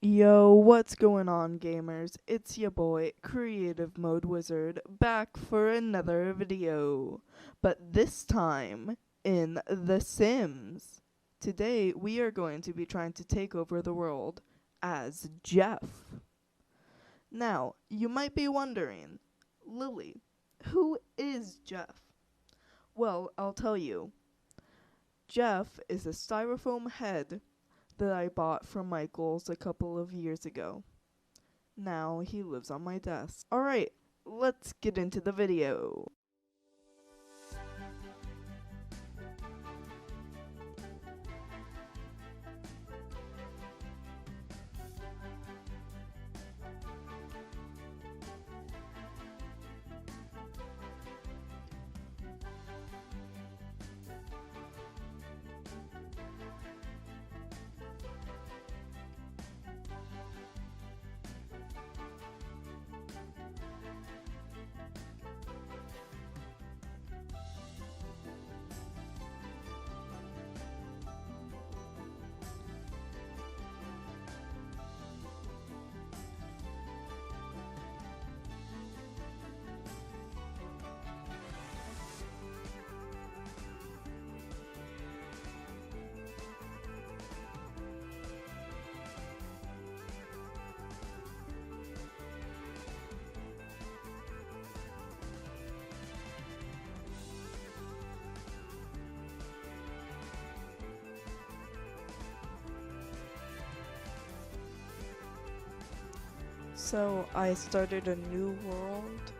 Yo, what's going on, gamers? It's your boy, Creative Mode Wizard, back for another video. But this time, in The Sims. Today, we are going to be trying to take over the world as Jeff. Now, you might be wondering, Lily, who is Jeff? Well, I'll tell you. Jeff is a styrofoam head that I bought from Michael's a couple of years ago. Now he lives on my desk. Alright, let's get into the video. So I started a new world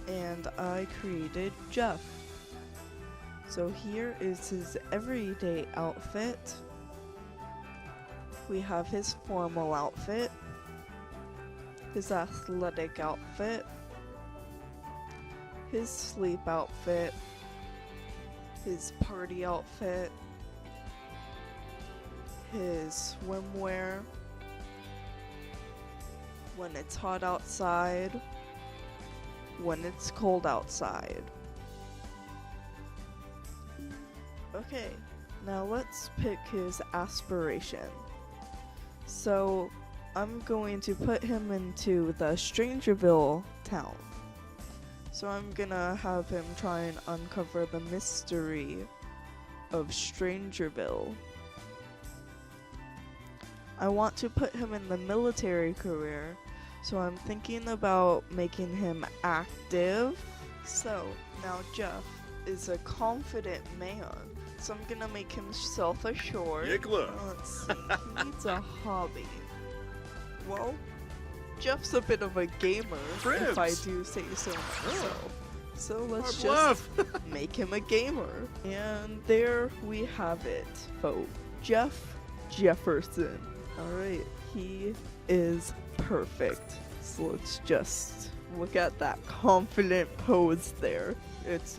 and I created Jeff. So here is his everyday outfit. We have his formal outfit, his athletic outfit, his sleep outfit, his party outfit, his swimwear, when it's hot outside, when it's cold outside. Okay, now let's pick his aspiration. So I'm going to put him into the Strangerville town. So I'm gonna have him try and uncover the mystery of Strangerville. I want to put him in the military career, so I'm thinking about making him active. So now Jeff is a confident man, so I'm gonna make him self-assured. Let's see, he needs a hobby. Well, Jeff's a bit of a gamer, if I do say so myself. So let's just make him a gamer. And there we have it, folks. Jeff Jefferson. Alright, he is perfect. So let's just look at that confident pose there. It's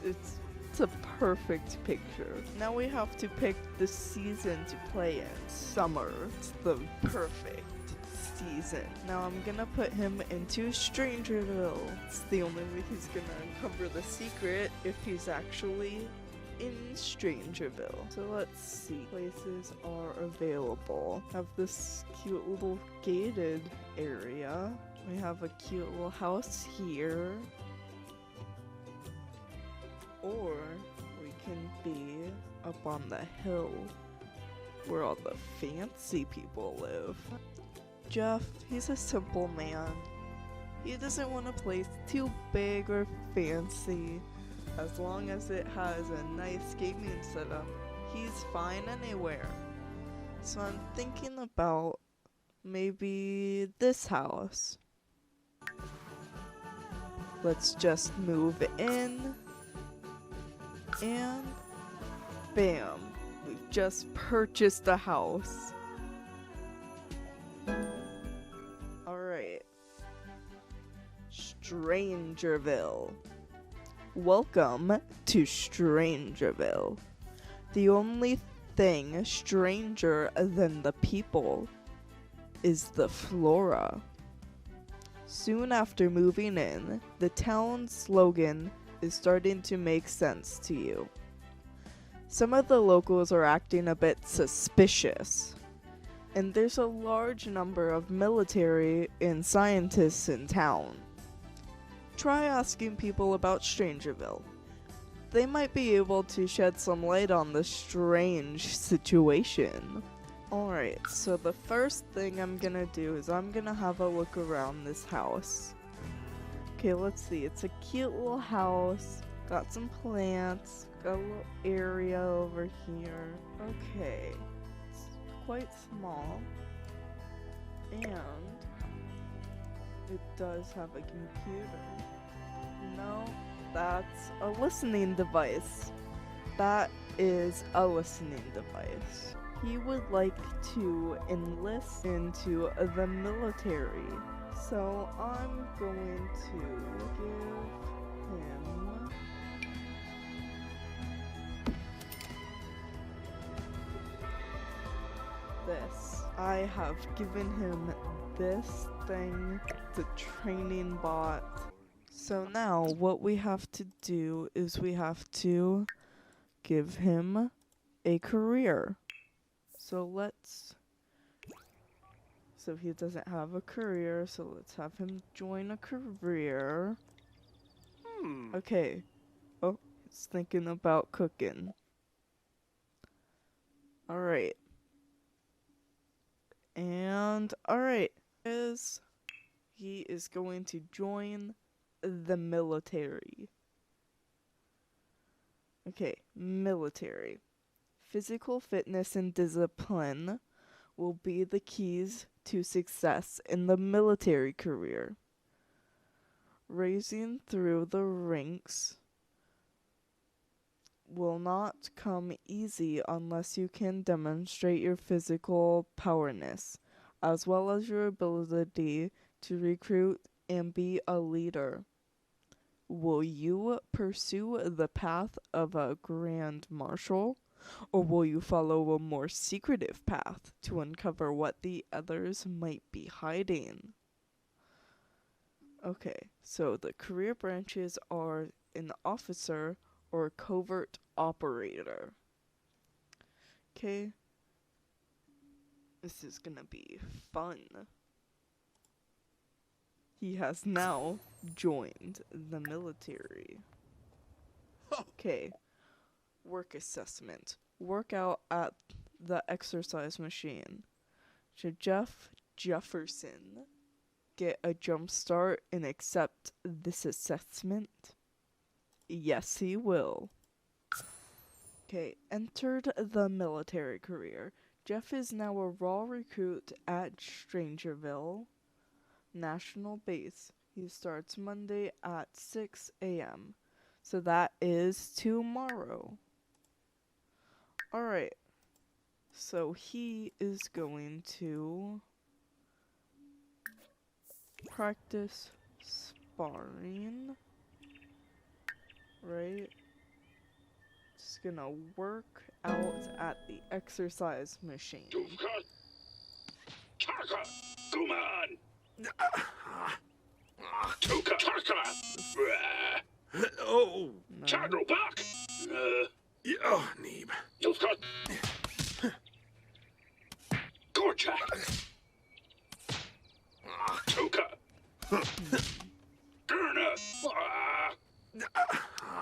a perfect picture. Now we have to pick the season to play in. Summer. It's the perfect season. Now I'm gonna put him into Strangerville. It's the only way he's gonna uncover the secret if he's actually in Strangerville. So let's see. Places are available. Have this cute little gated area. We have a cute little house here. Or we can be up on the hill where all the fancy people live. Jeff, he's a simple man. He doesn't want a place too big or fancy. As long as it has a nice gaming setup, he's fine anywhere. So I'm thinking about maybe this house. Let's just move in. And bam, we've just purchased a house. Alright. Strangerville. Welcome to Strangerville. The only thing stranger than the people is the flora. Soon after moving in, the town's slogan is starting to make sense to you. Some of the locals are acting a bit suspicious, and there's a large number of military and scientists in town. Try asking people about Strangerville. They might be able to shed some light on the strange situation. Alright, so the first thing I'm gonna do is I'm gonna have a look around this house. Okay, let's see. It's a cute little house. Got some plants. Got a little area over here. Okay. It's quite small. And it does have a computer. No, that's a listening device. That is a listening device. He would like to enlist into the military. So I'm going to give him this. I have given him this thing, the training bot. So now what we have to do is we have to give him a career. So he doesn't have a career, so let's have him join a career. Okay. Oh, he's thinking about cooking. Alright. And, alright. He is going to join the military. Okay, military. Physical fitness and discipline will be the keys to success in the military career. Raising through the ranks will not come easy unless you can demonstrate your physical powerness, as well as your ability to recruit and be a leader. Will you pursue the path of a grand marshal? Or will you follow a more secretive path to uncover what the others might be hiding? Okay, so the career branches are an officer or covert operator. Okay, this is gonna be fun. He has now joined the military. Okay. Work assessment. Work out at the exercise machine. Should Jeff Jefferson get a jump start and accept this assessment? Yes, he will. Okay, entered the military career. Jeff is now a raw recruit at Strangerville National Base. He starts Monday at 6 a.m. So that is tomorrow. Alright, so he is going to practice sparring, right? Just gonna work out at the exercise machine. Oh, No. oh, Neeb.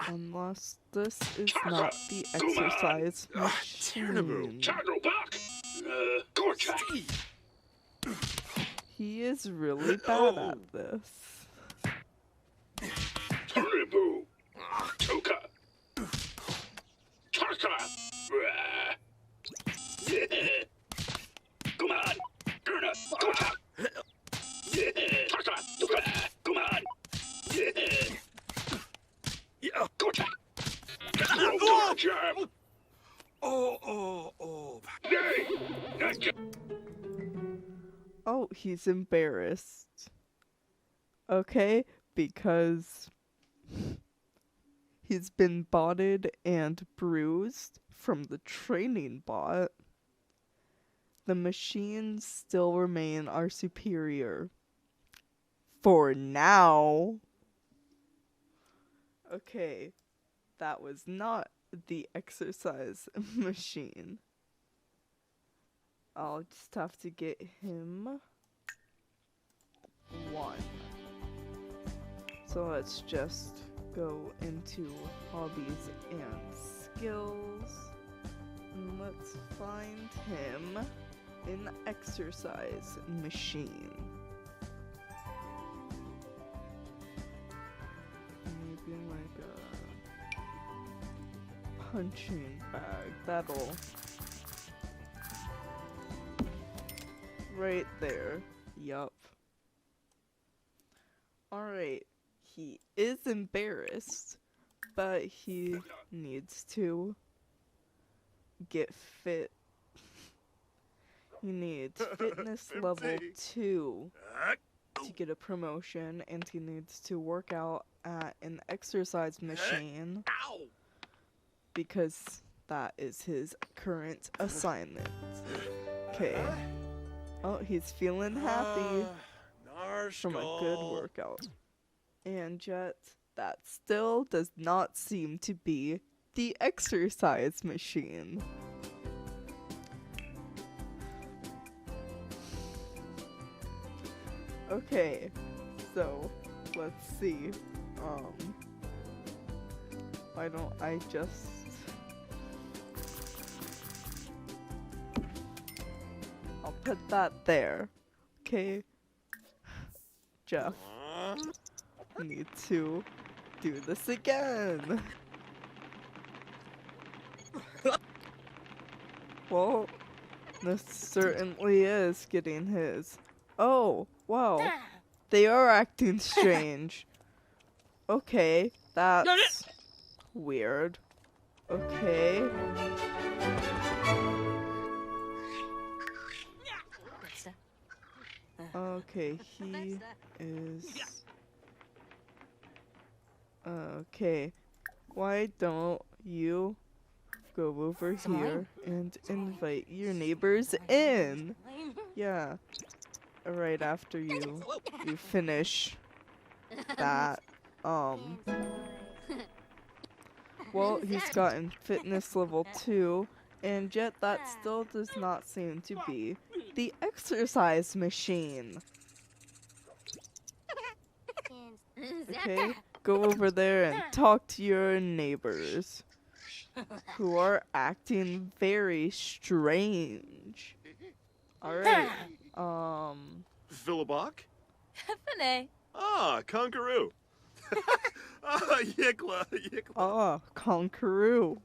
Unless this is not the exercise machine. He is really bad at this. Oh, he's embarrassed. Okay, because he's been botted and bruised from the training bot. The machines still remain our superior. For now. Okay, that was not the exercise machine. I'll just have to get him 1. So let's just go into hobbies and skills. And let's find him an exercise machine. Maybe like a punching bag. That'll right there. Yup. Alright. He is embarrassed, but he needs to get fit. He needs fitness level 2 to get a promotion, and he needs to work out at an exercise machine Ow! because that is his current assignment. Okay. Oh, he's feeling happy from a good workout. And yet, that still does not seem to be the exercise machine. Okay, so let's see. Why don't I just I'll put that there. Okay. Jeff, need to do this again. Well, this certainly is getting his. Oh, wow. They are acting strange. Okay, that's weird. Okay. Okay, he is. Okay. Why don't you go over here and invite your neighbors in? Yeah. Right after you finish that. Well, he's gotten fitness level 2, and yet that still does not seem to be the exercise machine. Okay, go over there and talk to your neighbors, who are acting very strange. Alright, Philibok? Fene. Ah, Conqueroo. Ah, Yikla. Ah, Conqueroo.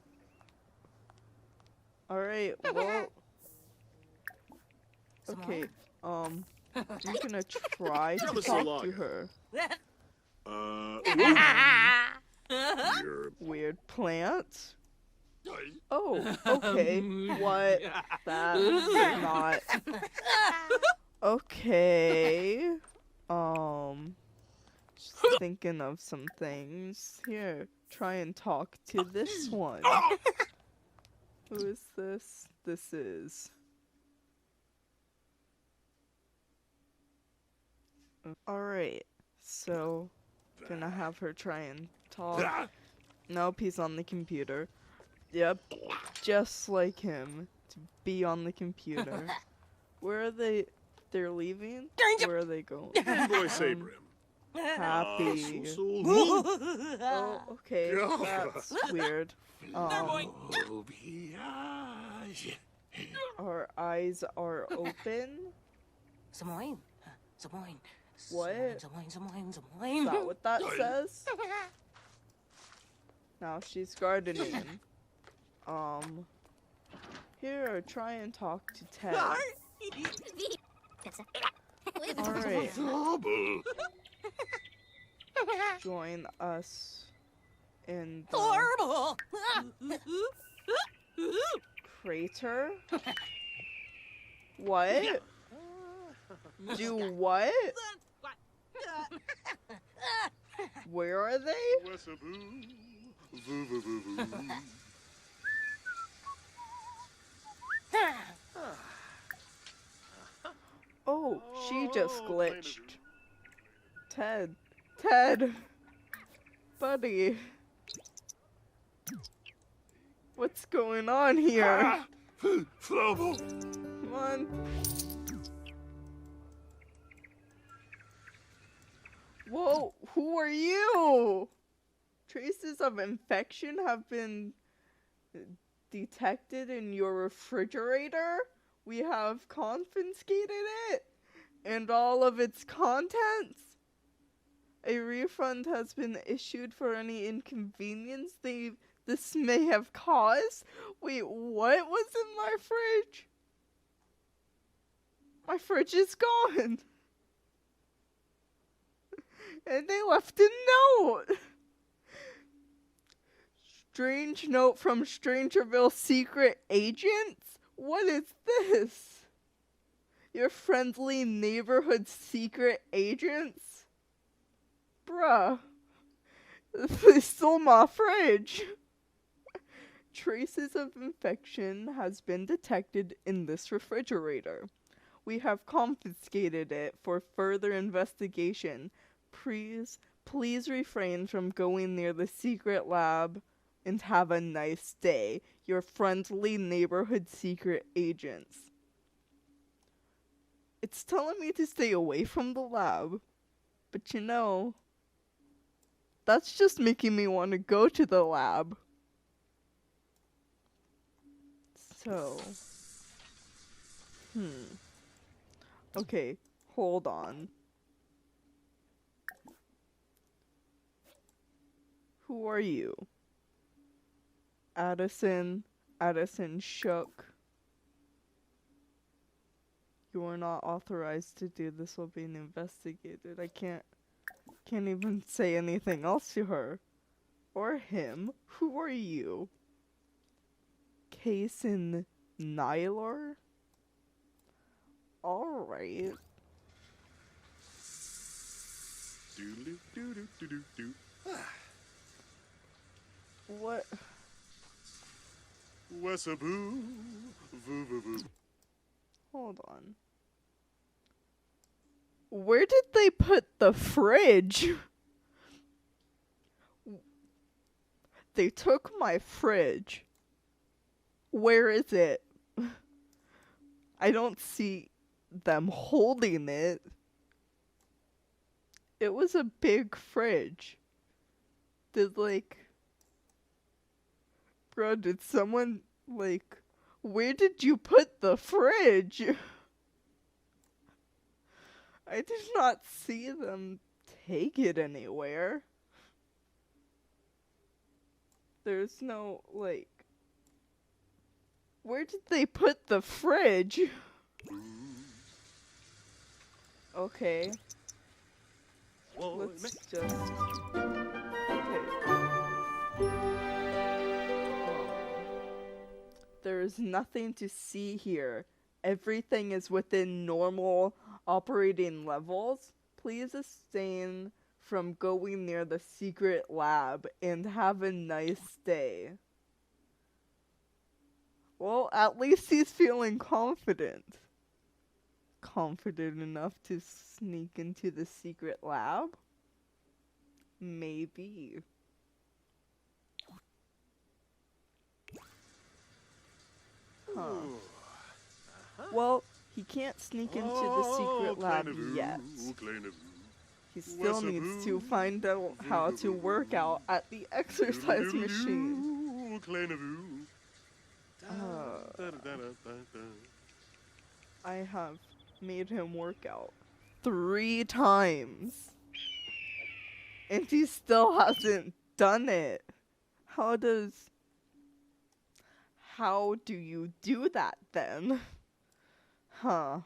Alright, well. Okay, I'm gonna try to talk to her. You're... Weird plant. Oh, okay. What? That's not. Okay. Just thinking of some things. Here, try and talk to this one. Who is this? This is. Alright, so gonna have her try and talk. Nope, he's on the computer. Yep, just like him, to be on the computer. Where are they? They're leaving? Where are they going? Boy Sabrim. Happy. Oh, okay, that's weird. Our eyes are open. What? Is that what that says? Now she's gardening. Here, try and talk to Ted. Alright. Join us in the crater? What? Do what? Where are they? Oh, she just glitched. Ted. Buddy. What's going on here? Come on. Whoa, who are you? Traces of infection have been detected in your refrigerator. We have confiscated it and all of its contents. A refund has been issued for any inconvenience this may have caused. Wait, what was in my fridge? My fridge is gone. And they left a note. Strange note from Strangerville secret agents? What is this? Your friendly neighborhood secret agents? Bruh. They stole my fridge. Traces of infection has been detected in this refrigerator. We have confiscated it for further investigation. Please refrain from going near the secret lab and have a nice day. Your friendly neighborhood secret agents. It's telling me to stay away from the lab. But you know, that's just making me want to go to the lab. So, okay, hold on. Who are you? Addison Shook. You are not authorized to do this while being investigated. I can't even say anything else to her. Or him. Who are you? Kason Nylar? Alright. Do-do-do-do-do-do. What? Wessaboo. Voo-voo-voo. Hold on. Where did they put the fridge? They took my fridge. Where is it? I don't see them holding it. It was a big fridge. Bro, did someone, where did you put the fridge? I did not see them take it anywhere. There's no, where did they put the fridge? Okay. Whoa, Let's just... Okay. There is nothing to see here. Everything is within normal operating levels. Please abstain from going near the secret lab and have a nice day. Well, at least he's feeling confident. Confident enough to sneak into the secret lab? Maybe. Huh. Well, he can't sneak into the secret lab yet. He still needs to find out how to work out at the exercise machine. I have made him work out 3 times. And he still hasn't done it. How do you do that then? Huh.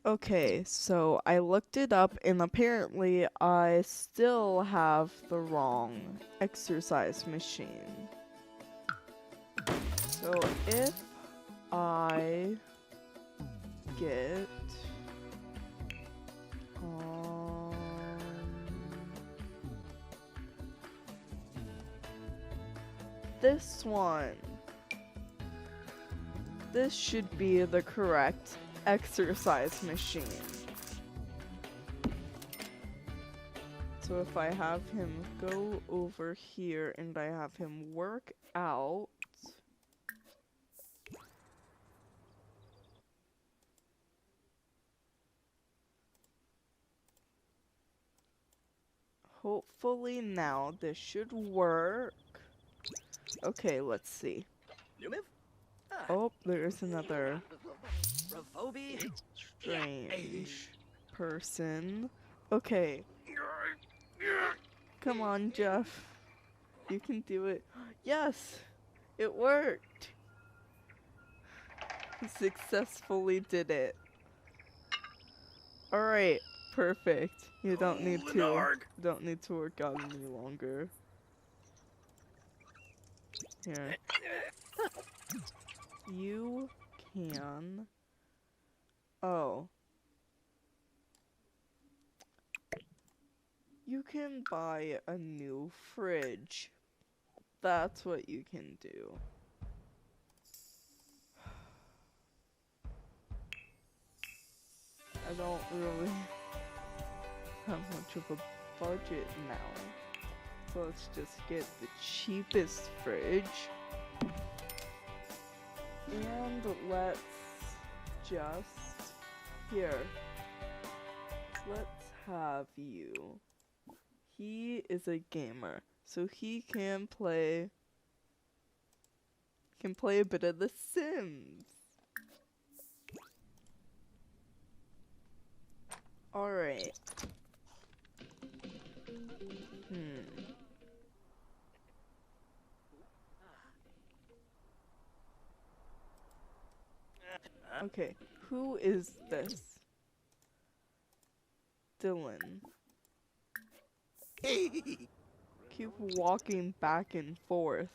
Okay, so I looked it up and apparently I still have the wrong exercise machine. So if I get this one, this should be the correct exercise machine. So if I have him go over here and I have him work out, Hopefully now this should work. Okay, let's see. Numiv? Oh, there's another Ravobi? strange person. Okay, come on, Jeff. You can do it. Yes, it worked. Successfully did it. All right, perfect. You don't need to work out any longer. Here. You can. Oh. You can buy a new fridge. That's what you can do. I don't really have much of a budget now. So let's just get the cheapest fridge. And let's just... Here. Let's have you. He is a gamer, so he can play a bit of The Sims. Alright. Okay, who is this? Dylan. Keep walking back and forth.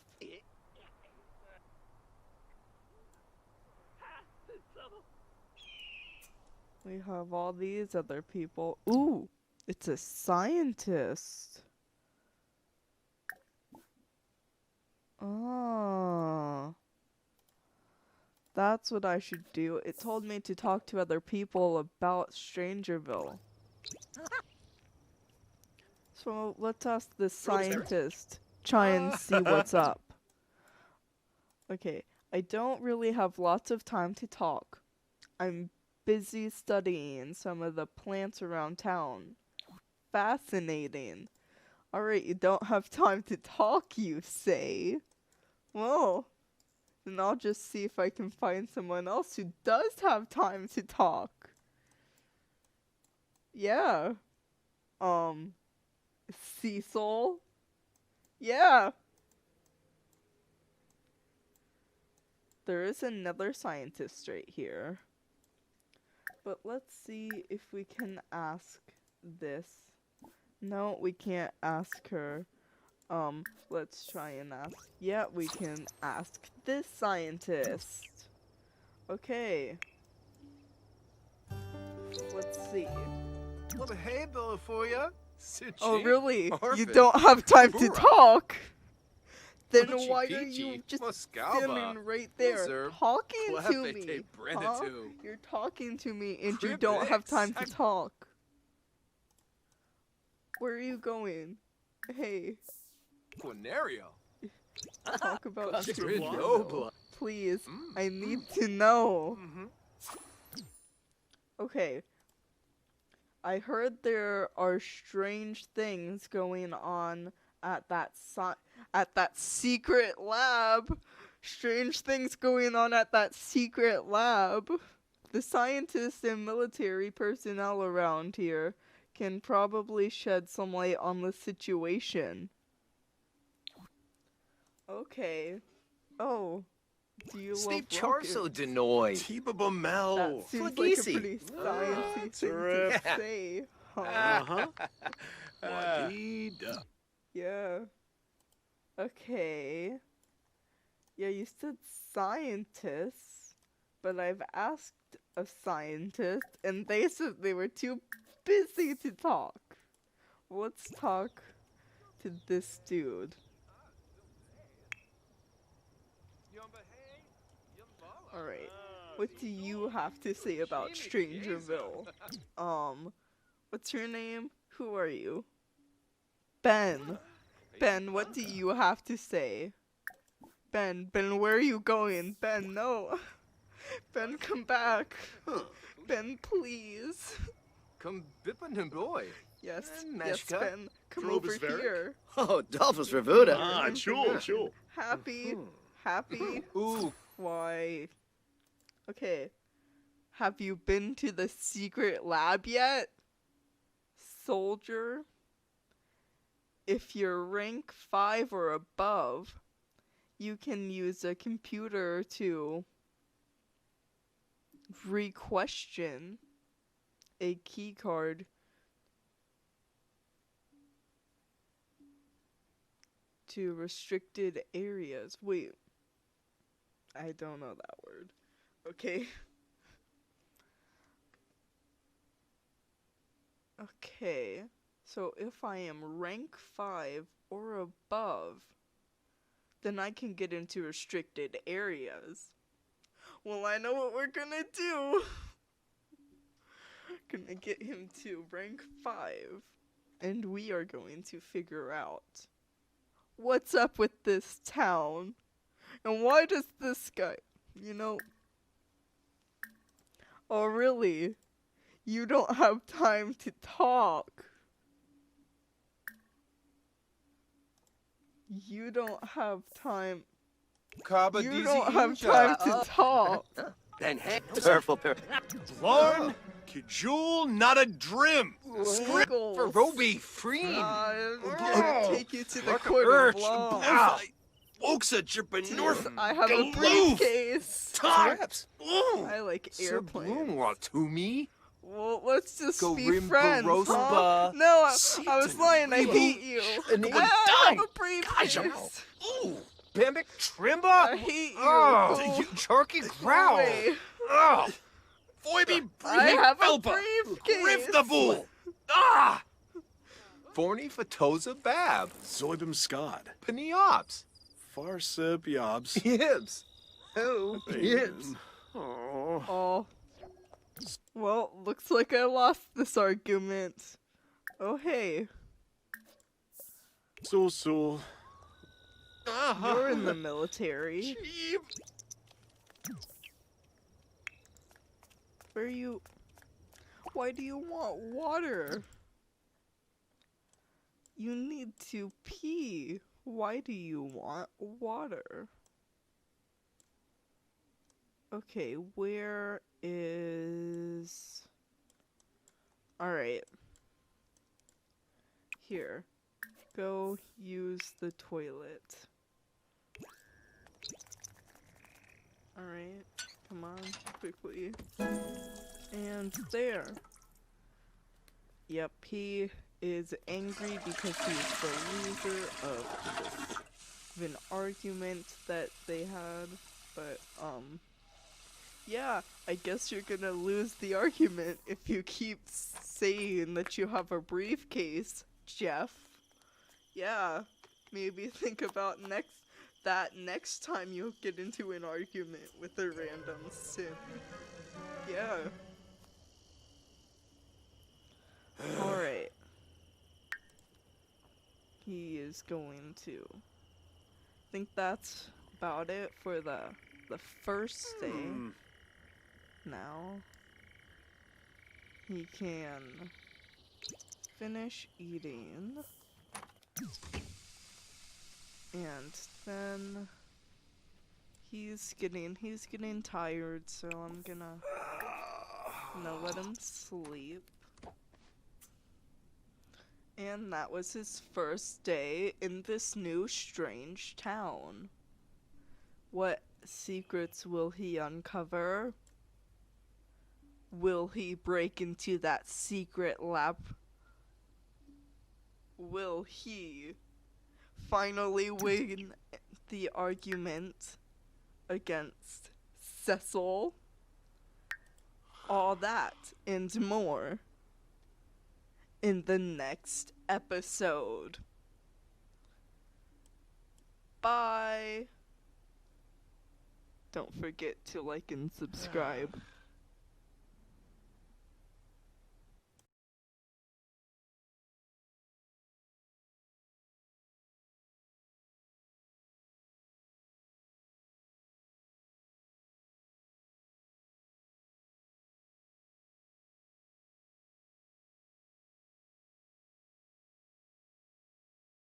We have all these other people. Ooh, it's a scientist. Oh. That's what I should do. It told me to talk to other people about Strangerville. So let's ask the scientist. Try and see what's up. Okay, I don't really have lots of time to talk. I'm busy studying some of the plants around town. Fascinating. Alright, you don't have time to talk, you say? Well, then I'll just see if I can find someone else who does have time to talk. Yeah. Cecil? Yeah. There is another scientist right here. But let's see if we can ask this. No, we can't ask her. Let's try and ask. Yeah, we can ask this scientist. Okay. Let's see. Well, hey, Bella, for ya. Oh, really? You Perfect. don't have time to Hoorah. talk? Then Uchi why are Peachy, you just Moscalba. standing right there Deserve talking to Clefete me? Huh? Brennatu. You're talking to me and you don't have time to Cribbits. talk. Where are you going? Hey, Quinario. talk about Grid Strangerville. Nobla. Please, I need to know. Mm-hmm. Okay. I heard there are strange things going on at that secret lab. Strange things going on at that secret lab. The scientists and military personnel around here can probably shed some light on the situation. Okay. Oh. Do you Steve love Charso rockets? Denoy. Tiba Bamel. That seems like a Flagisi. pretty sciencey thing to Terrific. say. Huh? Uh-huh. Wadida. Yeah. Okay. Yeah, you said scientists, but I've asked a scientist, and they said they were too busy to talk. Let's talk to this dude. Alright. What do you have to say about Strangerville? What's your name? Who are you? Ben. Ben, what do you have to say? Ben, where are you going? Ben, no. Ben, come back. Ben, please. Come bippin' him boy. Yes, yes, Meshka. Ben. come Drove over is Varric? here. Oh, Dolphus Revuda. Ah, chul, chul. Happy? Happy? Ooh. Why? Okay. Have you been to the secret lab yet? Soldier? If you're rank 5 or above, you can use a computer to re-question a keycard to restricted areas. Wait. I don't know that word. Okay. Okay. So if I am rank 5 or above, then I can get into restricted areas. Well, I know what we're gonna do. Gonna get him to rank 5. And we are going to figure out what's up with this town. And why does this guy, oh really? You don't have time to talk. You don't have time. You don't have time to talk. Then heck, careful, Lorn, Kejul, not a drim. Script For Roby, free. I'm gonna take you to the court Urch, of law. Bow. Oaksa, Chippa, North. I have a Galoof. briefcase. Traps. Ooh. I like airplanes. Sublunwa to me. Well, let's just be Gorimba friends, huh? Rosba. No, I was lying. I Rebo. hate you. Anyone I have die. a briefcase. Ooh. Bambic Trimba. I hate you. Oh, Go you Charky Growl. away. Oh. Foiby I have a Felpa. briefcase. Riff the Bull. Ah. Forny Fatoza Bab. Zoibim Scod. Paniops. Farsib Yobs. Yibs. Oh, Yibs. Oh. Oh. Well, looks like I lost this argument. Oh, hey. So. You're in the military. Cheap. Where are you? Why do you want water? You need to pee. Why do you want water? Okay, where is... Alright. Here. Go use the toilet. Alright, come on, quickly. And there. Yep, he is angry because he's the loser of an argument that they had. But, yeah, I guess you're gonna lose the argument if you keep saying that you have a briefcase, Jeff. Yeah, maybe think about next time you get into an argument with a random sim. Yeah. Alright. He is going to... I think that's about it for the first day. Now, he can finish eating. And then he's getting tired, so I'm gonna let him sleep. And that was his first day in this new strange town. What secrets will he uncover? Will he break into that secret lab? Will he finally win the argument against Cecil? All that and more in the next episode. Bye. Don't forget to like and subscribe.